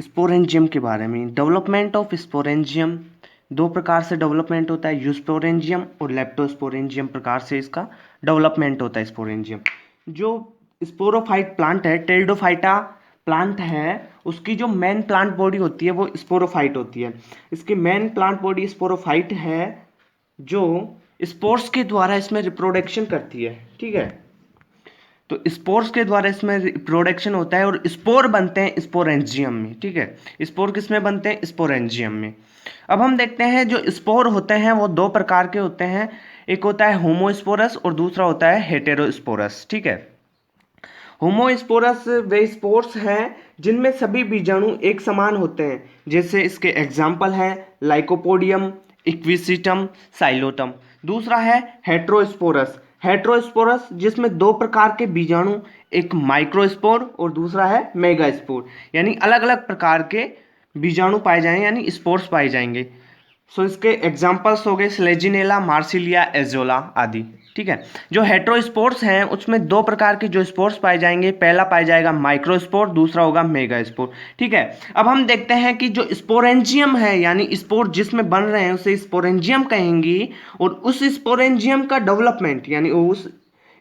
Sporangium के बारे में। डेवलपमेंट ऑफ स्पोरेंजियम, दो प्रकार से डेवलपमेंट होता है, यूस्पोरेंजियम और लेप्टोस्पोरेंजियम प्रकार से इसका डेवलपमेंट होता है। स्पोरेंजियम जो स्पोरोफाइट प्लांट है, टेरिडोफाइटा प्लांट है, उसकी जो मेन प्लांट बॉडी होती है वो स्पोरोफाइट होती है। इसकी मेन प्लांट बॉडी स्पोरोफाइट है जो स्पोर्स के द्वारा इसमें रिप्रोडक्शन करती है। ठीक है, तो स्पोर्स के द्वारा इसमें रिप्रोडक्शन होता है और स्पोर बनते हैं स्पोरेंजियम में। ठीक है, स्पोर किस में बनते हैं? स्पोरेंजियम में। अब हम देखते हैं जो स्पोर होते हैं वो दो प्रकार के होते हैं, एक होता है होमोस्पोरस और दूसरा होता है हेटेरोस्पोरस। ठीक है, होमोस्पोरस वे स्पोर्स हैं जिनमें सभी बीजाणु एक समान होते हैं, जैसे इसके एग्जाम्पल है लाइकोपोडियम, इक्विसिटम, साइलोटम। दूसरा है हेट्रोस्पोरस, हेट्रोस्पोरस जिसमें दो प्रकार के बीजाणु, एक माइक्रोस्पोर और दूसरा है मेगास्पोर, यानी अलग अलग प्रकार के बीजाणु पाए जाएंगे, यानी स्पोर्स पाए जाएंगे। सो इसके एग्जाम्पल्स हो गए स्लेजिनेला, मार्सिलिया, एजोला आदि। ठीक है, जो हेट्रोस्पोर्स हैं उसमें दो प्रकार के जो स्पोर्स पाए जाएंगे, पहला पाया जाएगा माइक्रोस्पोर, दूसरा होगा मेगास्पोर। ठीक है, अब हम देखते हैं कि जो स्पोरेंजियम है यानी स्पोर जिसमें बन रहे हैं उसे स्पोरेंजियम कहेंगी, और उस स्पोरेंजियम का डेवलपमेंट यानी उस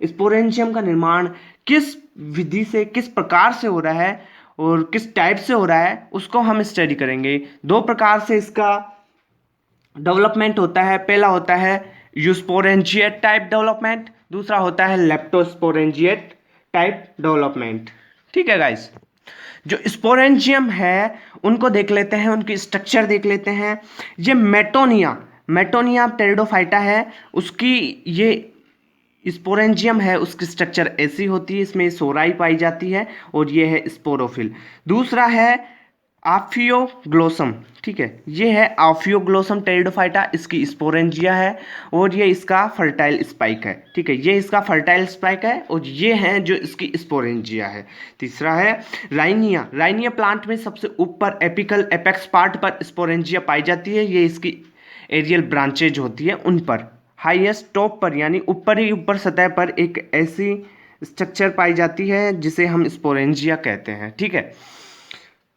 स्पोरेंजियम का निर्माण किस विधि से, किस प्रकार से हो रहा है और किस टाइप से हो रहा है उसको हम स्टडी करेंगे। दो प्रकार से इसका डेवलपमेंट होता है, पहला होता है यूस्पोरेंजिएट टाइप डेवलपमेंट, दूसरा होता है लेप्टोस्पोरेंजिएट टाइप डेवलपमेंट। ठीक है गाइस, जो स्पोरेंजियम है उनको देख लेते हैं, उनकी स्ट्रक्चर देख लेते हैं। ये मेटोनिया, मेटोनिया टेरिडोफाइटा है, उसकी ये स्पोरेंजियम है, उसकी स्ट्रक्चर ऐसी होती है, इसमें सोराई पाई जाती है और ये है स्पोरोफिल। दूसरा है आफियोग्लोसम। ठीक है, ये है आफियोग्लोसम टेरिडोफाइटा, इसकी स्पोरेंजिया है और ये इसका फर्टाइल स्पाइक है। ठीक है, ये इसका फर्टाइल स्पाइक है और ये है जो इसकी स्पोरेंजिया है। तीसरा है राइनिया, राइनिया प्लांट में सबसे ऊपर एपिकल एपेक्स पार्ट पर स्पोरेंजिया पाई जाती है, ये इसकी एरियल ब्रांचेज होती है उन पर। हाईएस्ट टॉप पर यानी ऊपर ही ऊपर सतह पर एक ऐसी स्ट्रक्चर पाई जाती है जिसे हम स्पोरेंजिया कहते हैं। ठीक है,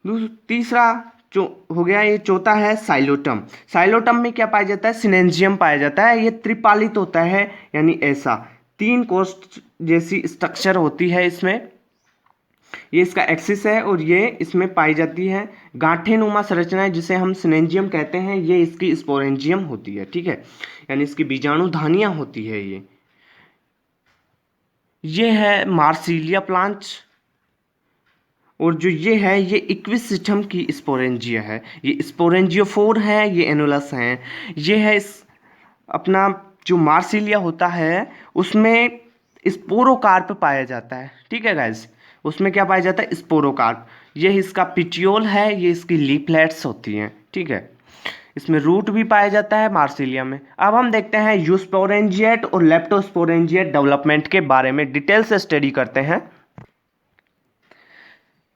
तीसरा जो हो गया, ये चौथा है साइलोटम। साइलोटम में क्या पाया जाता है? सिनेंजियम पाया जाता है, ये त्रिपालित होता है, यानी ऐसा तीन कोस्ट जैसी स्ट्रक्चर होती है इसमें, ये इसका एक्सिस है और ये इसमें पाई जाती है गांठे नुमा संरचना जिसे हम सिनेंजियम कहते हैं, ये इसकी स्पोरेंजियम होती है। ठीक है, यानी इसकी बीजाणु धानियां होती है। ये है मार्सिलिया प्लांट, और जो ये है ये इक्विसिटम की स्पोरेंजिया है, ये स्पोरेंजियोफोर है, ये एनुलस हैं। ये है इस अपना जो मार्सिलिया होता है उसमें स्पोरोकार्प पाया जाता है। ठीक है गाइस, उसमें क्या पाया जाता है? स्पोरोकार्प। ये इसका पिटियोल है, ये इसकी लीफलेट्स होती हैं। ठीक है, इसमें रूट भी पाया जाता है मार्सिलिया में। अब हम देखते हैं यूस्पोरेंजिएट और लेप्टोस्पोरेंजिएट डेवलपमेंट के बारे में डिटेल से स्टडी करते हैं।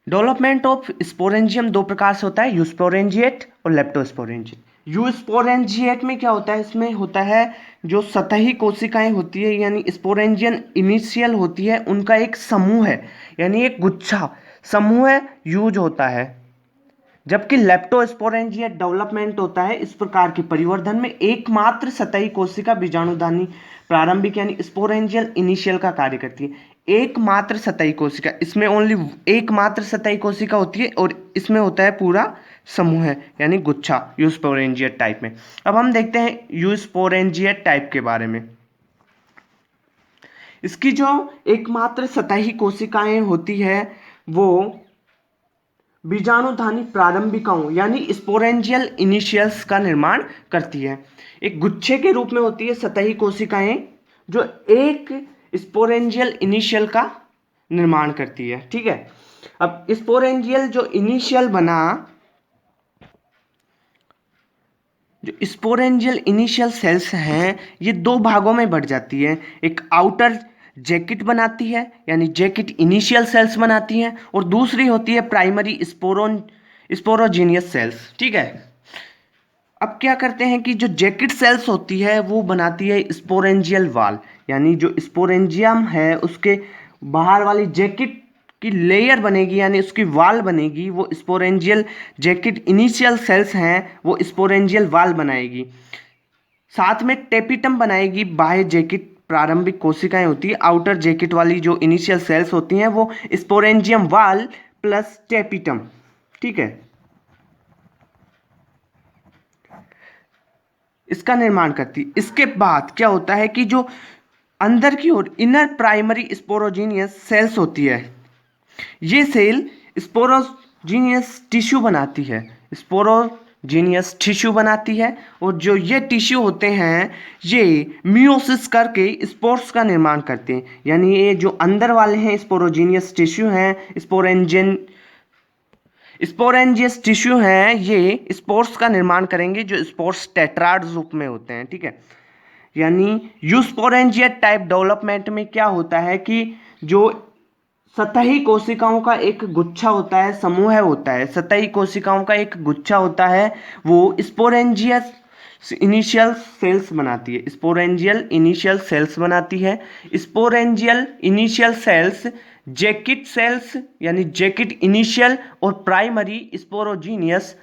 डेवलपमेंट ऑफ स्पोरेंजियम दो प्रकार से होता है, यूस्पोरेंजिएट और लेप्टोस्पोरेंजिएट। यूस्पोरेंजिएट में क्या होता है? इसमें होता है जो सतही कोशिकाएं होती है यानी स्पोरेंजियन इनिशियल होती है, उनका एक समूह है, यानी एक गुच्छा समूह यूज होता है। जबकि लेप्टोस्पोरेंजिएट डेवलपमेंट होता है इस प्रकार के परिवर्धन में एकमात्र सतही कोशिका बीजाणुधानी प्रारंभिक यानी स्पोरेंजियल इनिशियल का कार्य करती है। एकमात्र सतही कोशिका, इसमें ओनली एकमात्र सतही कोशिका होती है और इसमें होता है पूरा समूह है यानी गुच्छा यूस्पोरेंजिएट टाइप में। अब हम देखते हैं यूस्पोरेंजिएट टाइप के बारे में। इसकी जो एकमात्र सतही कोशिकाएं होती है वो बीजाणुधानी प्रारंभिकाओं यानी स्पोरेंजियल इनिशियल्स का निर्माण करती है। एक गुच्छे के रूप में होती है सतही कोशिकाएं जो एक स्पोरेंजियल इनिशियल का निर्माण करती है। ठीक है, अब स्पोरेंजियल जो इनिशियल बना, जो स्पोरेंजियल इनिशियल सेल्स हैं ये दो भागों में बढ़ जाती है। एक आउटर जैकेट बनाती है यानी जैकेट इनिशियल सेल्स बनाती हैं, और दूसरी होती है प्राइमरी स्पोरोजीनियस सेल्स। ठीक है, अब क्या करते हैं कि जो जैकेट सेल्स होती है वो बनाती है स्पोरेंजियल वाल, यानी जो स्पोरेंजियम है उसके बाहर वाली जैकेट की लेयर बनेगी यानी उसकी वाल बनेगी वो स्पोरेंजियल जैकेट इनिशियल सेल्स हैं वो स्पोरेंजियल वाल बनाएगी। साथ में टेपिटम बनाएगी बाह्य जैकेट प्रारंभिक कोशिकाएं होती है। आउटर जैकेट वाली जो इनिशियल सेल्स होती हैं वो स्पोरेंजियम वाल प्लस टेपिटम, ठीक है, इसका निर्माण करती है। इसके बाद क्या होता है कि जो अंदर की ओर इनर प्राइमरी स्पोरोजीनियस सेल्स होती है, ये सेल स्पोरोजीनियस टिश्यू बनाती है, स्पोरोजीनियस टिश्यू बनाती है। और जो ये टिश्यू होते हैं ये मियोसिस करके स्पोर्स का निर्माण करते हैं। यानी ये जो अंदर वाले हैं स्पोरोजीनियस टिश्यू हैं, स्पोरेंजियस टिश्यू हैं, ये स्पोर्स का निर्माण करेंगे जो स्पोर्स टेट्राड रूप में होते हैं, ठीक है। यानी यूस्पोरेंजिया टाइप डेवलपमेंट में क्या होता है कि जो सतही कोशिकाओं का एक गुच्छा होता है, समूह होता है, सतही कोशिकाओं का एक गुच्छा होता है, वो स्पोरेंजियस इनिशियल सेल्स बनाती है, स्पोरेंजियल इनिशियल सेल्स बनाती है। Sporangial initial cells jacket cells यानी जैकेट इनिशियल और प्राइमरी स्पोरोजीनियस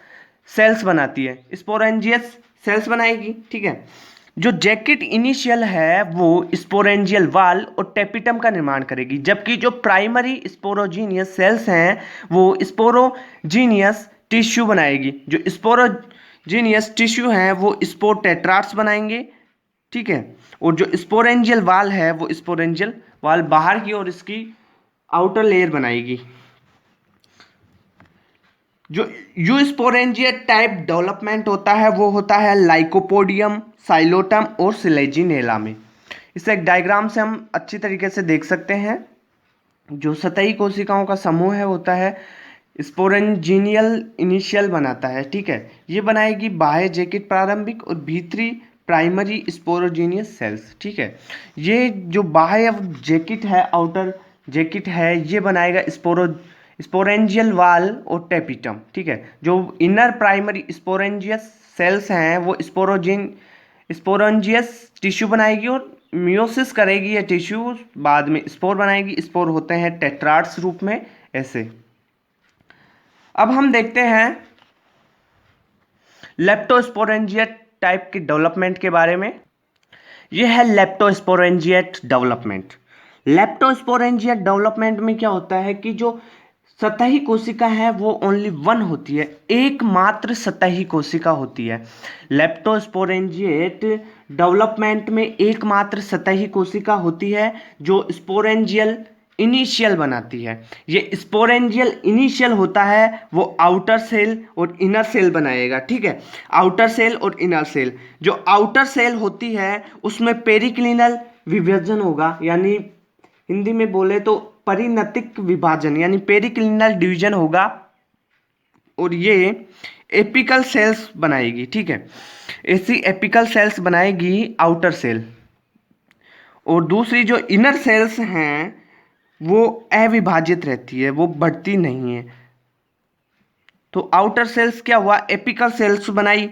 सेल्स बनाती है, स्पोरेंजियस सेल्स बनाएगी, ठीक है। जो जैकेट इनिशियल है वो स्पोरेंजियल वाल और टेपिटम का निर्माण करेगी, जबकि जो प्राइमरी स्पोरोजीनियस सेल्स हैं वो स्पोरोजीनियस टिश्यू बनाएगी। जो स्पोरोजीनियस टिश्यू हैं वो स्पोर टेट्राट्स बनाएंगे, ठीक है। और जो स्पोरेंजियल वाल है वो स्पोरेंजियल वाल बाहर की ओर इसकी आउटर लेयर बनाएगी। जो यूस्पोरेंजिया टाइप डेवलपमेंट होता है वो होता है लाइकोपोडियम, साइलोटम और सिलेजिनेला में। इसे एक डायग्राम से हम अच्छी तरीके से देख सकते हैं। जो सतही कोशिकाओं का समूह है होता है स्पोरेंजिनियल इनिशियल बनाता है, ठीक है। ये बनाएगी बाह्य जैकेट प्रारंभिक और भीतरी प्राइमरी स्पोरोजीनियस सेल्स, ठीक है। ये जो बाह्य जैकेट है, आउटर जैकेट है, ये बनाएगा स्पोरेंजियल वाल और टेपिटम, ठीक है। जो इनर प्राइमरी स्पोरेंजियस सेल्स हैं वो स्पोरेंजियस टिश्यू बनाएगी और मियोसिस करेगी ये टिश्यू, बाद में स्पोर बनाएगी। स्पोर होते हैं टेट्राड्स रूप में ऐसे। अब हम देखते हैं लेप्टोस्पोरेंजिया टाइप के डेवलपमेंट के बारे में। यह है लेप्टोस्पोरेंजिएट डेवलपमेंट। लेप्टोस्पोरेंजिएट डेवलपमेंट में क्या होता है कि जो सतही कोशिका है वो ओनली वन होती है, एकमात्र सतही कोशिका होती है। लेप्टोस्पोरेंजिएट डेवलपमेंट में एकमात्र सतही कोशिका होती है जो स्पोरेंजियल इनिशियल बनाती है। ये स्पोरेंजियल इनिशियल होता है वो आउटर सेल और इनर सेल बनाएगा, ठीक है। आउटर सेल और इनर सेल, जो आउटर सेल होती है उसमें पेरिक्लिनल विभाजन होगा, यानी हिंदी में बोले तो परिणतिक विभाजन यानी पेरिक्लिनल डिवीजन होगा, और ये एपिकल सेल्स बनाएगी, ठीक है। ऐसी एपिकल सेल्स बनाएगी आउटर सेल। और दूसरी जो इनर सेल्स हैं वो अविभाजित रहती है, वो बढ़ती नहीं है। तो आउटर सेल्स क्या हुआ, एपिकल सेल्स बनाई।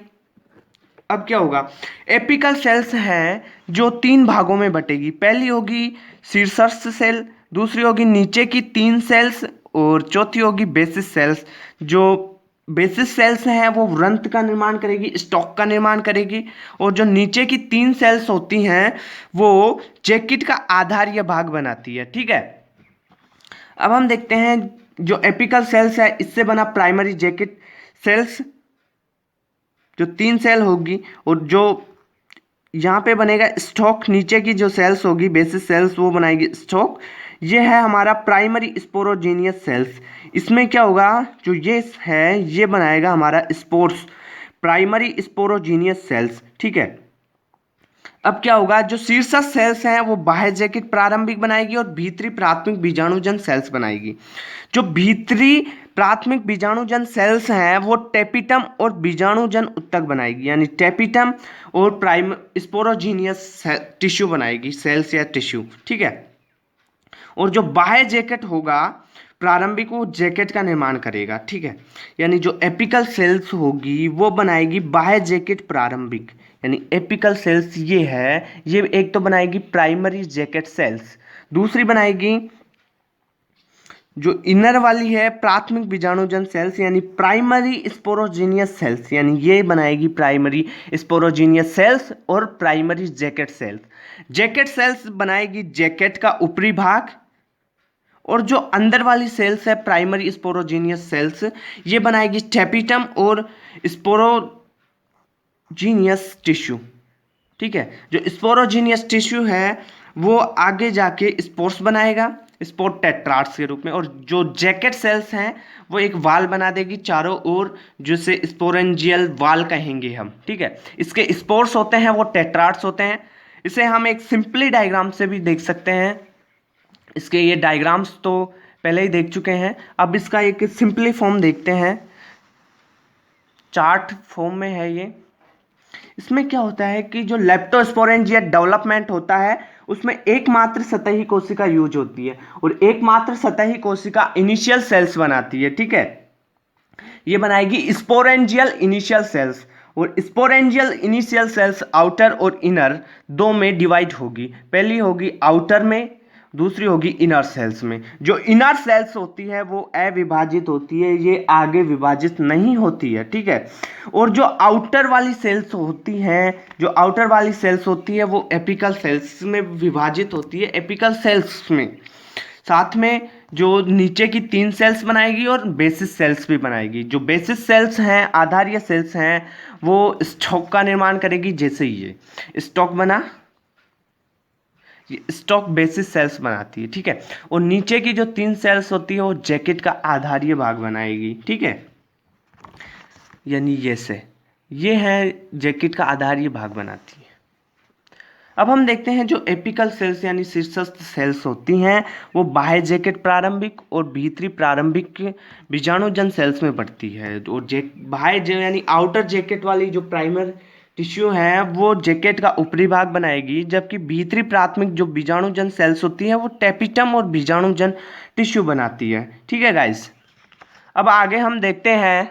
अब क्या होगा, एपिकल सेल्स है जो तीन भागों में बटेगी। पहली होगी शीर्षस्थ सेल, दूसरी होगी नीचे की तीन सेल्स, और चौथी होगी बेसिस सेल्स। जो बेसिस सेल्स हैं वो व्रंत का निर्माण करेगी, स्टॉक का निर्माण करेगी, और जो नीचे की तीन सेल्स होती हैं वो जैकेट का आधारीय भाग बनाती है, ठीक है। अब हम देखते हैं जो एपिकल सेल्स है इससे बना प्राइमरी जैकेट सेल्स, जो तीन सेल होगी, और जो यहाँ पे बनेगा स्टॉक, नीचे की जो सेल्स होगी बेसिस सेल्स वो बनाएगी स्टॉक। ये है हमारा प्राइमरी स्पोरोजीनियस सेल्स। इसमें क्या होगा, जो ये है ये बनाएगा हमारा स्पोर्स, प्राइमरी स्पोरोजीनियस सेल्स, ठीक है। अब क्या होगा, जो शीर्षस्थ सेल्स हैं वो बाह्य जैकेट प्रारंभिक बनाएगी और भीतरी प्राथमिक बीजाणुजन सेल्स बनाएगी। जो भीतरी प्राथमिक बीजाणुजन सेल्स हैं वो टेपिटम और बीजाणुजन उत्तक बनाएगी, यानी टेपिटम और स्पोरोजीनियस टिश्यू बनाएगी, सेल्स या टिश्यू, ठीक है। और जो बाह्य जैकेट होगा प्रारंभिक वो जैकेट का निर्माण करेगा, ठीक है। यानी जो एपिकल सेल्स होगी वो बनाएगी बाह्य जैकेट प्रारंभिक, यानी एपिकल सेल्स ये है, ये एक तो बनाएगी प्राइमरी जैकेट सेल्स, दूसरी बनाएगी जो इनर वाली है प्राथमिक बीजाणुजन सेल्स यानी प्राइमरी स्पोरोजीनियस सेल्स, यानी ये बनाएगी प्राइमरी स्पोरोजीनियस सेल्स और primary jacket cells. Jacket cells बनाएगी जैकेट का ऊपरी भाग, और जो अंदर वाली सेल्स है प्राइमरी स्पोरोजीनियस सेल्स, ये बनाएगी टैपिटम और स्पोरोजीनियस टिश्यू। ठीक है, जो स्पोरोजीनियस टिश्यू है वो आगे जाके स्पोर्स बनाएगा स्पोर टेट्राड्स के रूप में, और जो जैकेट सेल्स हैं वो एक वाल बना देगी चारों ओर, जिसे स्पोरेंजियल वाल कहेंगे हम। ठीक है, इसके स्पोर्स होते हैं वो टेट्राड्स होते हैं। इसे हम एक सिंपली डायग्राम से भी देख सकते हैं। इसके ये डायग्राम्स तो पहले ही देख चुके हैं, अब इसका एक सिंपली फॉर्म देखते हैं। चार्ट फॉर्म में है ये। इसमें क्या होता है कि जो लेप्टोस्पोरेंजिया डेवलपमेंट होता है उसमें एकमात्र सतही कोशिका यूज होती है, और एकमात्र सतही कोशिका इनिशियल सेल्स बनाती है। ठीक है, ये बनाएगी स्पोरेंजियल इनिशियल सेल्स, और स्पोरेंजियल इनिशियल सेल्स आउटर और इनर दो में डिवाइड होगी। पहली होगी आउटर में, दूसरी होगी इनर सेल्स में। जो इनर सेल्स होती है वो अविभाजित होती है, ये आगे विभाजित नहीं होती है। ठीक है, और जो आउटर वाली सेल्स होती हैं, जो आउटर वाली सेल्स होती है वो एपिकल सेल्स में विभाजित होती है। एपिकल सेल्स में साथ में जो नीचे की 3 सेल्स बनाएगी और बेसिस सेल्स भी बनाएगी। जो बेसिस सेल्स हैं, आधारीय सेल्स हैं, वो स्टॉक का निर्माण करेगी। जैसे ये स्टॉक बना, ये स्टॉक बेसिस सेल्स बनाती है। ठीक है, और नीचे की जो 3 सेल्स होती है वो जैकेट का आधारीय भाग बनाएगी। ठीक है, यानी ये है जैकेट का आधारीय भाग बनाती है। अब हम देखते हैं जो एपिकल सेल्स यानी शीर्षस्थ सेल्स होती हैं वो बाह्य जैकेट प्रारंभिक और भीतरी प्रारंभिक बीजाणुजन सेल्स में बढ़ती है। और बाह्य यानी आउटर जैकेट वाली जो प्राइमर टिश्यू है वो जैकेट का ऊपरी भाग बनाएगी, जबकि भीतरी प्राथमिक जो बीजाणुजन सेल्स होती है वो टैपिटम और बीजाणुजन टिश्यू बनाती है। ठीक है गाइस, अब आगे हम देखते हैं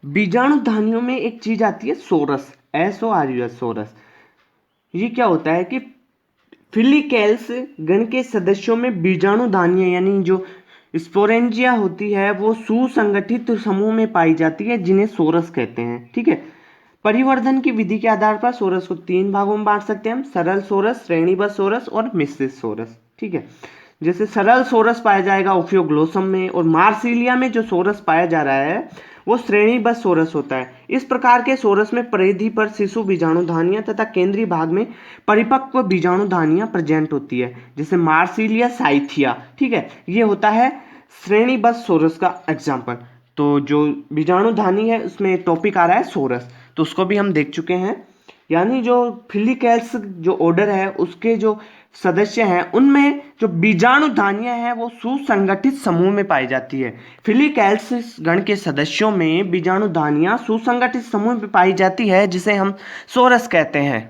बीजाणुधानियों में एक चीज आती है सोरस, SORUS सोरस। ये क्या होता है कि फिलिकेल्स गण के सदस्यों में बीजाणुधानियां यानी जो स्पोरेंजिया होती है वो सुसंगठित समूह में पाई जाती है, जिन्हें सोरस कहते हैं। ठीक है, परिवर्धन की विधि के आधार पर सोरस को 3 भागों में बांट सकते हैं हम, सरल सोरस, श्रेणीबद्ध सोरस और मिश्रित सोरस। ठीक है, जैसे सरल सोरस पाया जाएगा ओफियोग्लोसम में, और मार्सिलिया में जो सोरस पाया जा रहा है वो श्रेणीबद्ध सोरस होता है। इस प्रकार के सोरस में परिधि पर शिशु बीजाणुधानियां तथा केंद्रीय भाग में परिपक्व बीजाणुधानियां प्रेजेंट होती है, जैसे मार्सिलिया साइथिया। ठीक है, ये होता है श्रेणीबद्ध सोरस का एग्जाम्पल। तो जो बीजाणुधानी है उसमें टॉपिक आ रहा है सोरस, तो उसको भी हम देख चुके हैं। यानी जो फिलिकेल्स जो ऑर्डर है उसके जो सदस्य हैं उनमें जो बीजाणुधानियां हैं वो सुसंगठित समूह में पाई जाती है। फिलिकेल्स गण के सदस्यों में बीजाणुधानियां सुसंगठित समूह में पाई जाती है, जिसे हम सोरस कहते हैं।